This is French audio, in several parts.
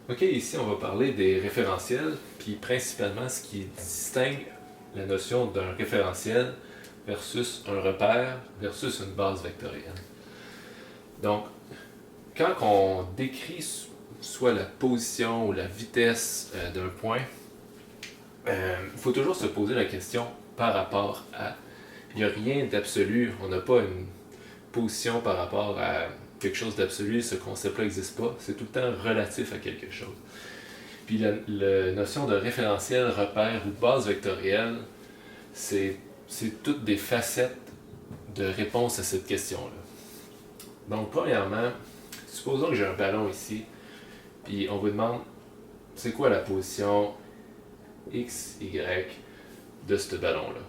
Ok, ici on va parler des référentiels, puis principalement ce qui distingue la notion d'un référentiel versus un repère versus une base vectorielle. Donc, quand on décrit soit la position ou la vitesse d'un point, il faut toujours se poser la question par rapport à. Il n'y a rien d'absolu, on n'a pas une position par rapport à quelque chose d'absolu, ce concept-là n'existe pas, c'est tout le temps relatif à quelque chose. Puis la notion de référentiel, repère ou base vectorielle, c'est toutes des facettes de réponse à cette question-là. Donc, premièrement, supposons que j'ai un ballon ici, puis on vous demande c'est quoi la position X, Y de ce ballon-là.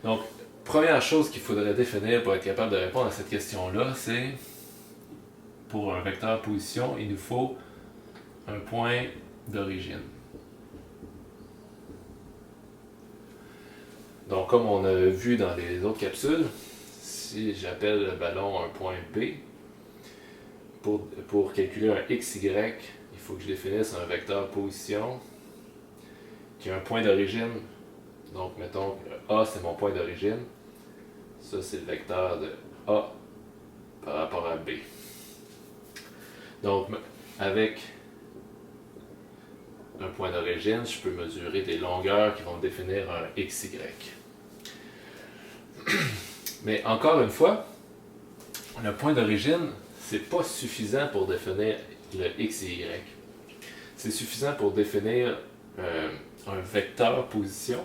Donc, première chose qu'il faudrait définir pour être capable de répondre à cette question-là, c'est pour un vecteur position, il nous faut un point d'origine. Donc, comme on a vu dans les autres capsules, si j'appelle le ballon un point B, pour calculer un XY, il faut que je définisse un vecteur position qui a un point d'origine. Donc, mettons que A, c'est mon point d'origine. Ça, c'est le vecteur de A par rapport à B. Donc, avec un point d'origine, je peux mesurer des longueurs qui vont définir un XY. Mais encore une fois, le point d'origine, c'est pas suffisant pour définir le X et Y. C'est suffisant pour définir un vecteur position,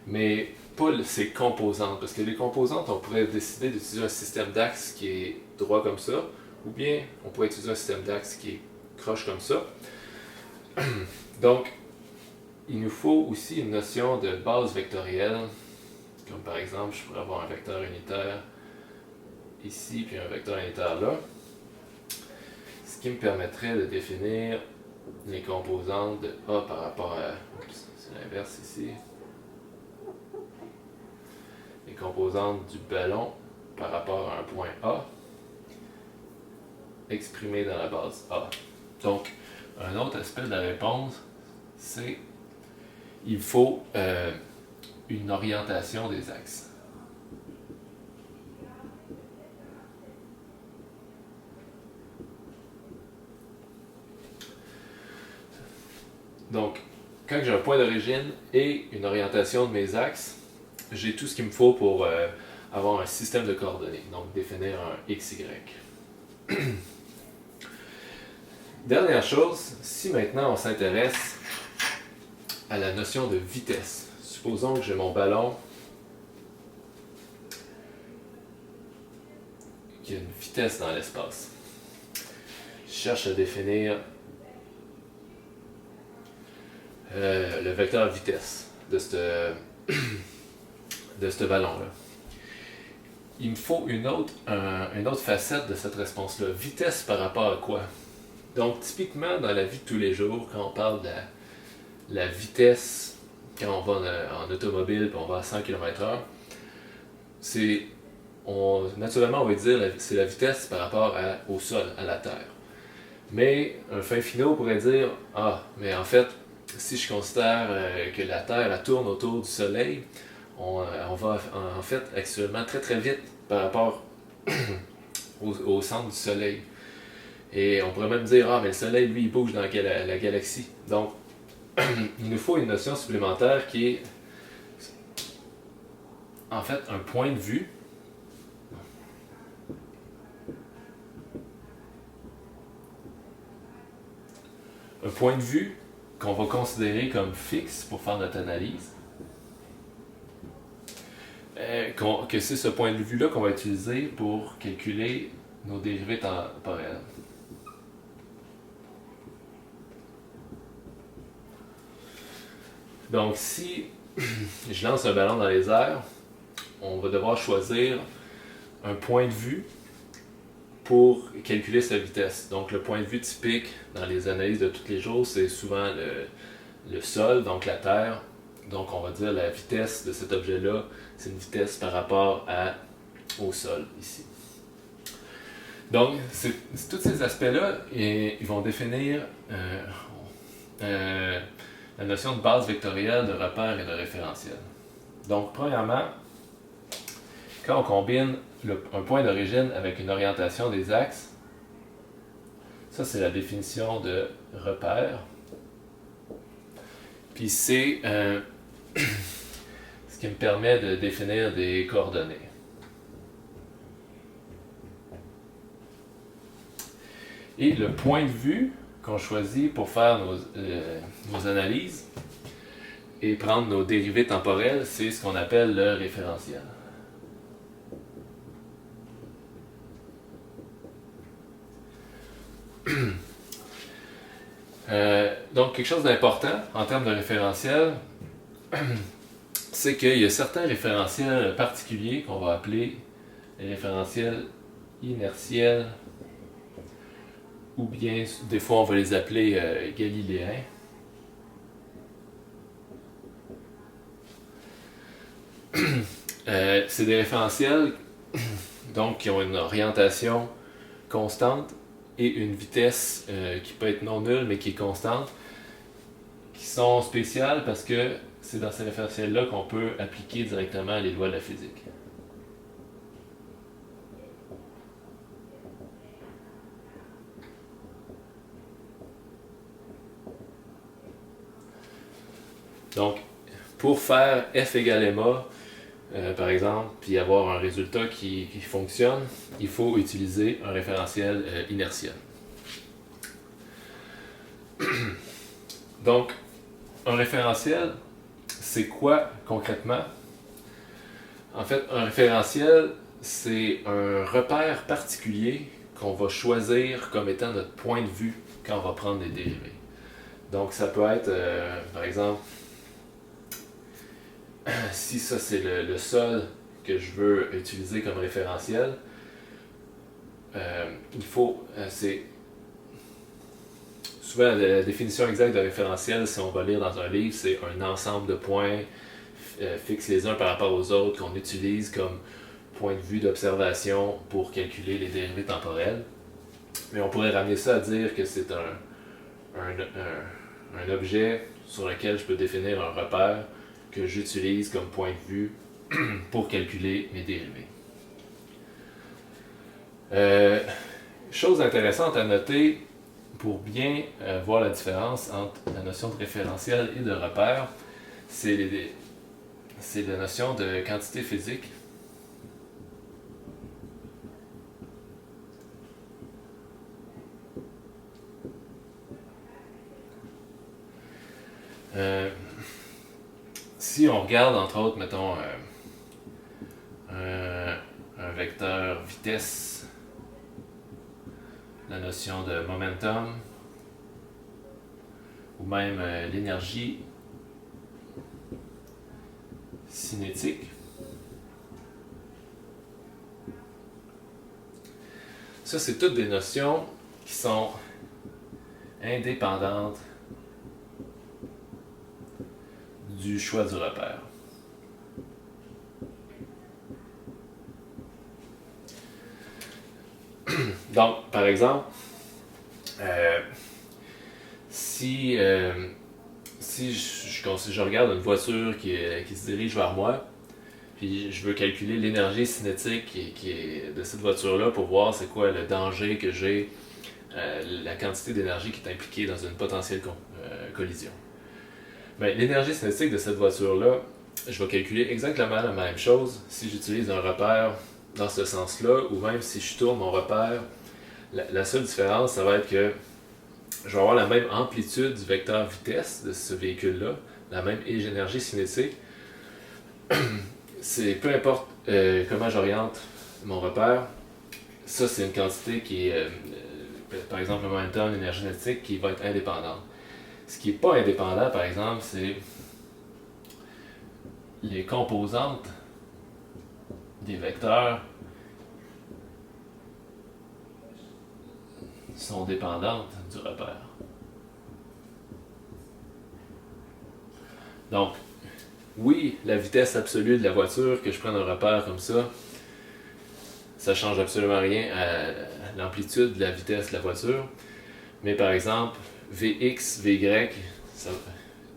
mais pas ses composantes. Parce que les composantes, on pourrait décider d'utiliser un système d'axes qui est droit comme ça, ou bien on pourrait utiliser un système d'axes qui est croche comme ça. Donc, il nous faut aussi une notion de base vectorielle, comme par exemple, je pourrais avoir un vecteur unitaire ici, puis un vecteur unitaire là, ce qui me permettrait de définir les composantes de A par rapport à... Oups, c'est l'inverse ici. Les composantes du ballon par rapport à un point A, exprimées dans la base A. Donc, un autre aspect de la réponse, c'est il faut une orientation des axes. Donc, quand j'ai un point d'origine et une orientation de mes axes, j'ai tout ce qu'il me faut pour avoir un système de coordonnées, donc définir un XY. Dernière chose, si maintenant on s'intéresse à la notion de vitesse, supposons que j'ai mon ballon qui a une vitesse dans l'espace. Je cherche à définir le vecteur vitesse de ce ballon-là. Il me faut une autre facette de cette réponse-là. Vitesse par rapport à quoi? Donc, typiquement, dans la vie de tous les jours, quand on parle de la vitesse, quand on va en automobile et on va à 100 km/h, naturellement, on va dire que c'est la vitesse par rapport au sol, à la Terre. Mais un fin finot pourrait dire, mais en fait, si je considère que la Terre elle tourne autour du Soleil, on va en fait actuellement très très vite par rapport au centre du Soleil. Et on pourrait même dire, mais le Soleil, lui, il bouge dans la galaxie. Donc, il nous faut une notion supplémentaire qui est, en fait, un point de vue. Un point de vue qu'on va considérer comme fixe pour faire notre analyse. Que c'est ce point de vue-là qu'on va utiliser pour calculer nos dérivées temporelles. Donc, si je lance un ballon dans les airs, on va devoir choisir un point de vue pour calculer sa vitesse. Donc, le point de vue typique dans les analyses de tous les jours, c'est souvent le sol, donc la Terre. Donc, on va dire la vitesse de cet objet-là, c'est une vitesse par rapport au sol, ici. Donc, tous ces aspects-là, ils vont définir la notion de base vectorielle, de repère et de référentiel. Donc, premièrement, quand on combine un point d'origine avec une orientation des axes, ça c'est la définition de repère. Puis c'est ce qui me permet de définir des coordonnées. Et le point de vue qu'on choisit pour faire nos analyses et prendre nos dérivés temporels, c'est ce qu'on appelle le référentiel. Donc, quelque chose d'important en termes de référentiel, c'est qu'il y a certains référentiels particuliers qu'on va appeler les référentiels inertiels, ou bien des fois on va les appeler galiléens. C'est des référentiels donc, qui ont une orientation constante et une vitesse qui peut être non nulle mais qui est constante, qui sont spéciales parce que c'est dans ces référentiels-là qu'on peut appliquer directement les lois de la physique. Donc, pour faire F égale MA, par exemple, puis avoir un résultat qui fonctionne, il faut utiliser un référentiel inertiel. Donc, un référentiel, c'est quoi concrètement? En fait, un référentiel, c'est un repère particulier qu'on va choisir comme étant notre point de vue quand on va prendre des dérivés. Donc, ça peut être, par exemple, si ça c'est le sol que je veux utiliser comme référentiel, il faut, c'est souvent la définition exacte de référentiel, si on va lire dans un livre, c'est un ensemble de points fixes les uns par rapport aux autres qu'on utilise comme point de vue d'observation pour calculer les dérivés temporels. Mais on pourrait ramener ça à dire que c'est un objet sur lequel je peux définir un repère que j'utilise comme point de vue pour calculer mes dérivés. Chose intéressante à noter pour bien voir la différence entre la notion de référentiel et de repère, c'est la notion de quantité physique. Si on regarde, entre autres, mettons, un vecteur vitesse, la notion de momentum, ou même l'énergie cinétique, ça, c'est toutes des notions qui sont indépendantes du choix du repère. Donc, par exemple, si je regarde une voiture qui se dirige vers moi, puis je veux calculer l'énergie cinétique qui est de cette voiture-là pour voir c'est quoi le danger que j'ai, la quantité d'énergie qui est impliquée dans une potentielle collision. Ben, l'énergie cinétique de cette voiture-là, je vais calculer exactement la même chose si j'utilise un repère dans ce sens-là, ou même si je tourne mon repère. La seule différence, ça va être que je vais avoir la même amplitude du vecteur vitesse de ce véhicule-là, la même énergie cinétique. C'est peu importe comment j'oriente mon repère, ça c'est une quantité qui est, par exemple, le momentum, l'énergie cinétique, qui va être indépendante. Ce qui n'est pas indépendant, par exemple, c'est les composantes des vecteurs sont dépendantes du repère. Donc, oui, la vitesse absolue de la voiture, que je prenne un repère comme ça ne change absolument rien à l'amplitude de la vitesse de la voiture, mais par exemple, Vx, Vy,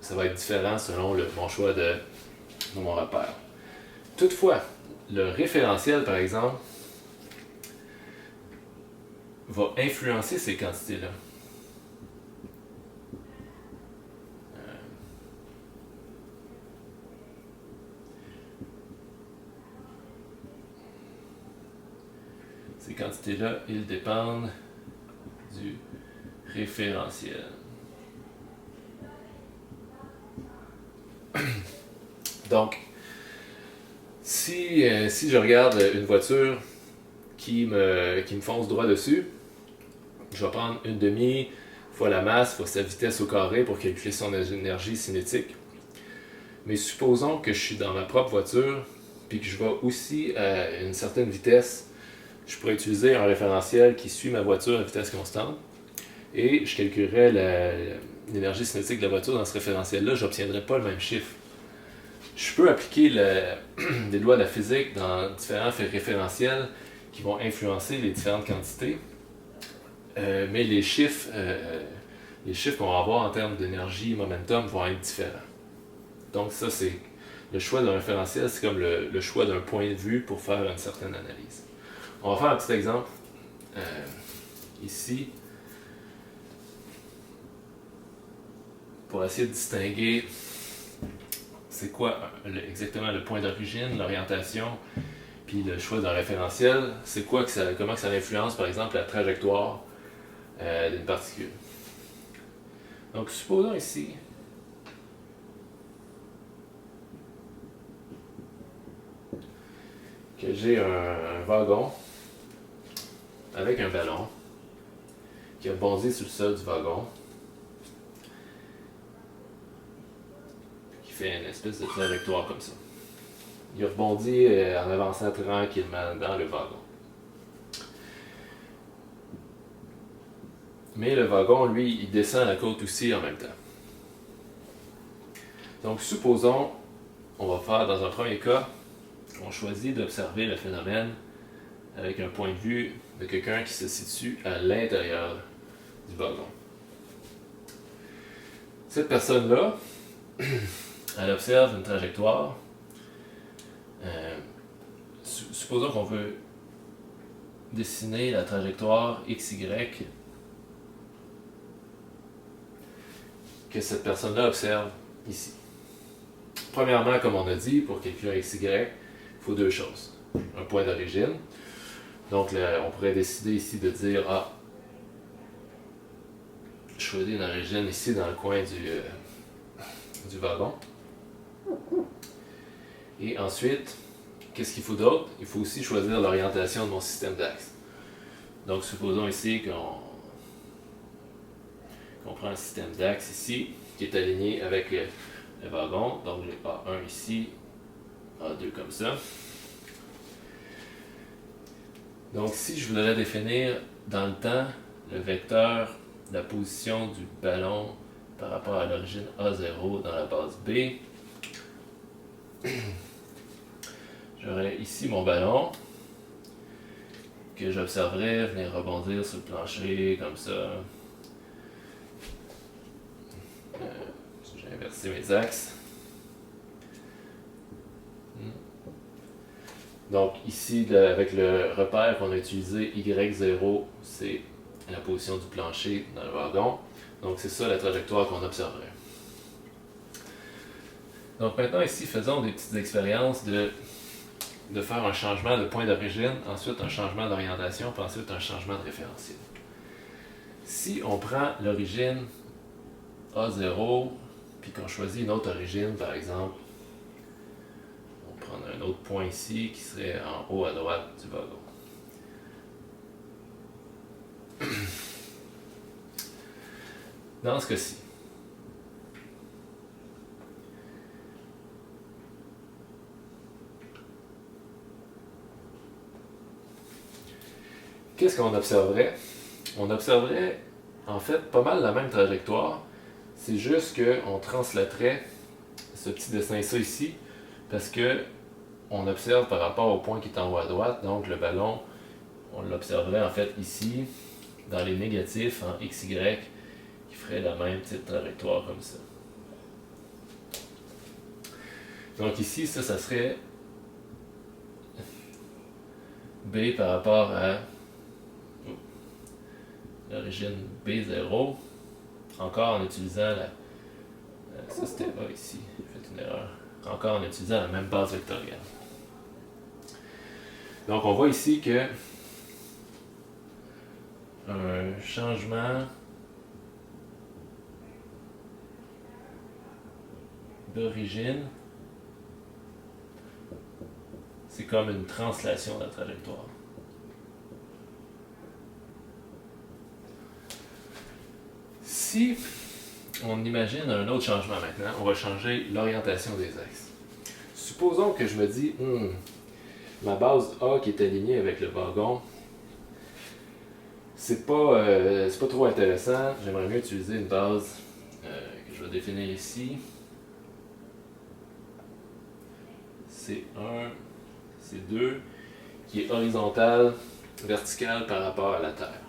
ça va être différent selon mon choix de mon repère. Toutefois, le référentiel, par exemple, va influencer ces quantités-là. Ces quantités-là, ils dépendent du référentiel. Donc, si je regarde une voiture qui me fonce droit dessus, je vais prendre une demi fois la masse fois sa vitesse au carré pour calculer son énergie cinétique. Mais supposons que je suis dans ma propre voiture puis que je vais aussi à une certaine vitesse. Je pourrais utiliser un référentiel qui suit ma voiture à vitesse constante et je calculerais l'énergie cinétique de la voiture dans ce référentiel-là, je n'obtiendrai pas le même chiffre. Je peux appliquer des lois de la physique dans différents référentiels qui vont influencer les différentes quantités, mais les chiffres qu'on va avoir en termes d'énergie, momentum vont être différents. Donc ça, c'est le choix d'un référentiel, c'est comme le choix d'un point de vue pour faire une certaine analyse. On va faire un petit exemple ici pour essayer de distinguer c'est quoi exactement le point d'origine, l'orientation, puis le choix d'un référentiel, c'est quoi comment ça influence par exemple la trajectoire d'une particule. Donc supposons ici que j'ai un wagon avec un ballon qui a bondi sur le sol du wagon, qui fait une espèce de trajectoire comme ça. Il rebondit en avançant tranquillement dans le wagon. Mais le wagon, lui, il descend la côte aussi en même temps. Donc supposons, on va faire dans un premier cas, on choisit d'observer le phénomène avec un point de vue de quelqu'un qui se situe à l'intérieur du wagon. Cette personne-là, elle observe une trajectoire. Supposons qu'on veut dessiner la trajectoire XY que cette personne-là observe ici. Premièrement, comme on a dit, pour calculer XY, il faut deux choses. Un point d'origine. Donc, on pourrait décider ici de dire, je choisis une origine ici dans le coin du wagon. Et ensuite, qu'est-ce qu'il faut d'autre? Il faut aussi choisir l'orientation de mon système d'axe. Donc, supposons ici qu'on prend un système d'axe ici, qui est aligné avec le wagon. Donc, j'ai A1 ici, A2 comme ça. Donc, si je voudrais définir dans le temps le vecteur de la position du ballon par rapport à l'origine A0 dans la base B, j'aurais ici mon ballon que j'observerais venir rebondir sur le plancher comme ça. J'ai inversé mes axes. Donc ici, avec le repère qu'on a utilisé, Y0, c'est la position du plancher dans le wagon. Donc c'est ça la trajectoire qu'on observerait. Donc maintenant ici, faisons des petites expériences de faire un changement de point d'origine, ensuite un changement d'orientation, puis ensuite un changement de référentiel. Si on prend l'origine A0, puis qu'on choisit une autre origine, par exemple, on prend un autre point ici qui serait en haut à droite du wagon. Dans ce cas-ci, qu'est-ce qu'on observerait? On observerait en fait pas mal la même trajectoire, c'est juste qu'on translaterait ce petit dessin-là ici, parce que on observe par rapport au point qui est en haut à droite, donc le ballon, on l'observerait en fait ici, dans les négatifs, en XY, qui ferait la même petite trajectoire comme ça. Donc ici, ça serait B par rapport à l'origine B0, encore en utilisant ça c'était A ici, j'ai fait une erreur. Encore en utilisant la même base vectorielle. Donc on voit ici que un changement d'origine, c'est comme une translation de la trajectoire. Si on imagine un autre changement maintenant, on va changer l'orientation des axes. Supposons que je me dis, ma base A qui est alignée avec le wagon, c'est pas trop intéressant. J'aimerais mieux utiliser une base que je vais définir ici. C1, C2, qui est horizontale, verticale par rapport à la Terre.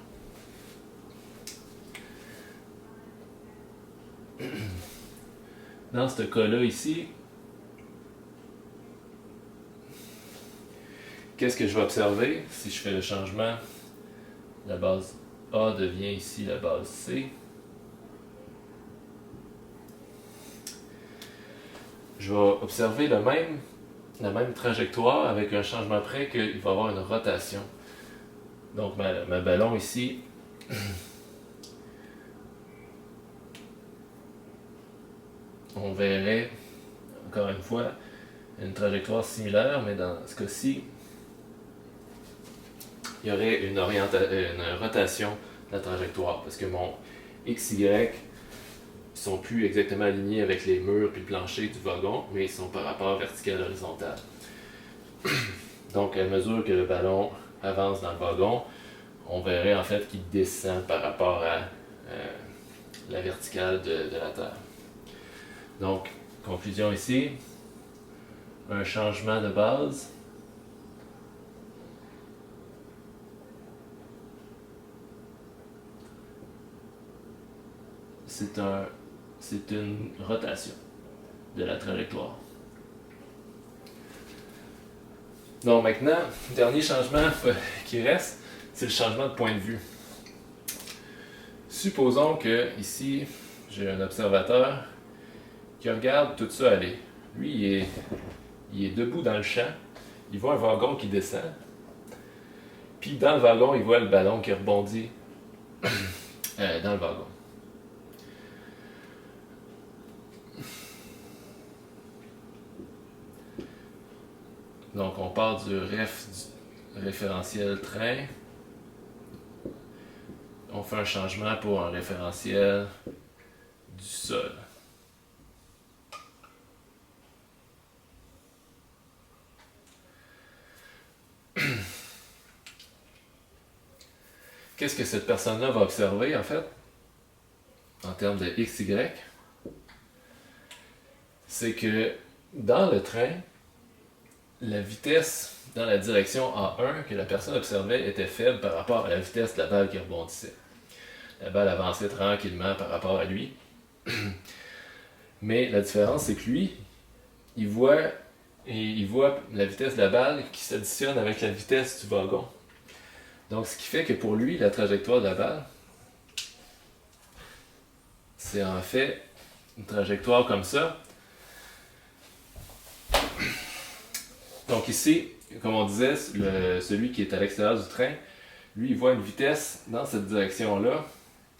Dans ce cas-là ici, qu'est-ce que je vais observer si je fais le changement? La base A devient ici la base C. Je vais observer la même trajectoire avec un changement près qu'il va y avoir une rotation. Donc ma ballon ici, on verrait, encore une fois, une trajectoire similaire, mais dans ce cas-ci, il y aurait une rotation de la trajectoire, parce que mon XY ne sont plus exactement alignés avec les murs et le plancher du wagon, mais ils sont par rapport vertical horizontal. Donc, à mesure que le ballon avance dans le wagon, on verrait en fait qu'il descend par rapport à la verticale de la Terre. Donc, conclusion ici, un changement de base c'est une rotation de la trajectoire. Donc maintenant, le dernier changement qui reste, c'est le changement de point de vue. Supposons que ici, j'ai un observateur qui regarde tout ça aller. Lui, il est debout dans le champ, il voit un wagon qui descend, puis dans le wagon, il voit le ballon qui rebondit dans le wagon. Donc on part du référentiel train, on fait un changement pour un référentiel du sol. Qu'est-ce que cette personne-là va observer en fait, en termes de XY? C'est que dans le train, la vitesse dans la direction A1 que la personne observait était faible par rapport à la vitesse de la balle qui rebondissait. La balle avançait tranquillement par rapport à lui. Mais la différence, c'est que lui, il voit la vitesse de la balle qui s'additionne avec la vitesse du wagon. Donc, ce qui fait que pour lui, la trajectoire de la balle, c'est en fait une trajectoire comme ça. Donc ici, comme on disait, celui qui est à l'extérieur du train, lui, il voit une vitesse dans cette direction-là,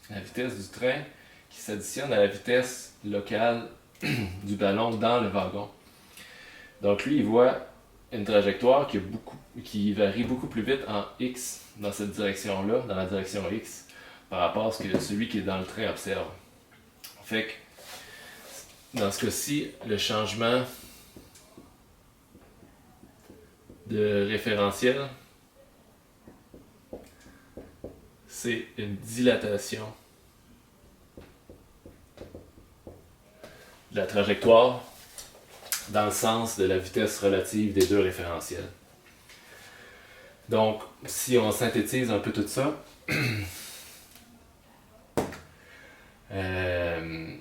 la vitesse du train, qui s'additionne à la vitesse locale du ballon dans le wagon. Donc lui, il voit une trajectoire qui varie beaucoup plus vite en X dans cette direction-là, dans la direction X, par rapport à ce que celui qui est dans le train observe. Fait que, dans ce cas-ci, le changement de référentiel, c'est une dilatation de la trajectoire dans le sens de la vitesse relative des deux référentiels. Donc, si on synthétise un peu tout ça, il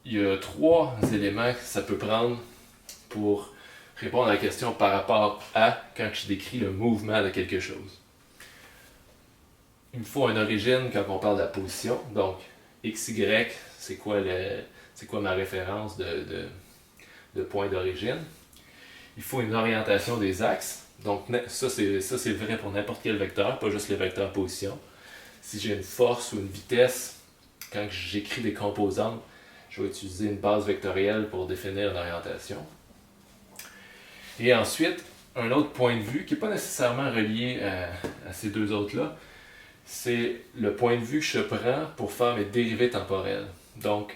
y a 3 éléments que ça peut prendre pour répondre à la question par rapport à quand je décris le mouvement de quelque chose. Il me faut une origine quand on parle de la position. Donc, x, y, c'est quoi ma référence de point d'origine. Il faut une orientation des axes. Donc, ça c'est vrai pour n'importe quel vecteur, pas juste le vecteur position. Si j'ai une force ou une vitesse, quand j'écris des composantes, je vais utiliser une base vectorielle pour définir une orientation. Et ensuite, un autre point de vue qui n'est pas nécessairement relié à ces deux autres-là, c'est le point de vue que je prends pour faire mes dérivés temporels. Donc,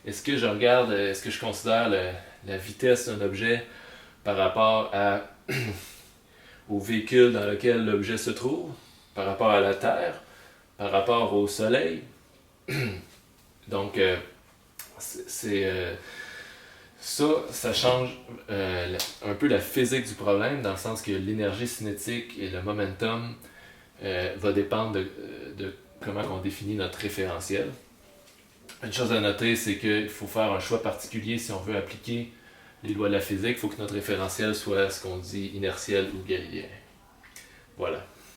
est-ce que je considère la vitesse d'un objet par rapport au véhicule dans lequel l'objet se trouve, par rapport à la Terre, par rapport au Soleil? Donc, ça change un peu la physique du problème, dans le sens que l'énergie cinétique et le momentum va dépendre de comment on définit notre référentiel. Une chose à noter, c'est qu'il faut faire un choix particulier si on veut appliquer les lois de la physique. Il faut que notre référentiel soit ce qu'on dit inertiel ou galiléen. Voilà.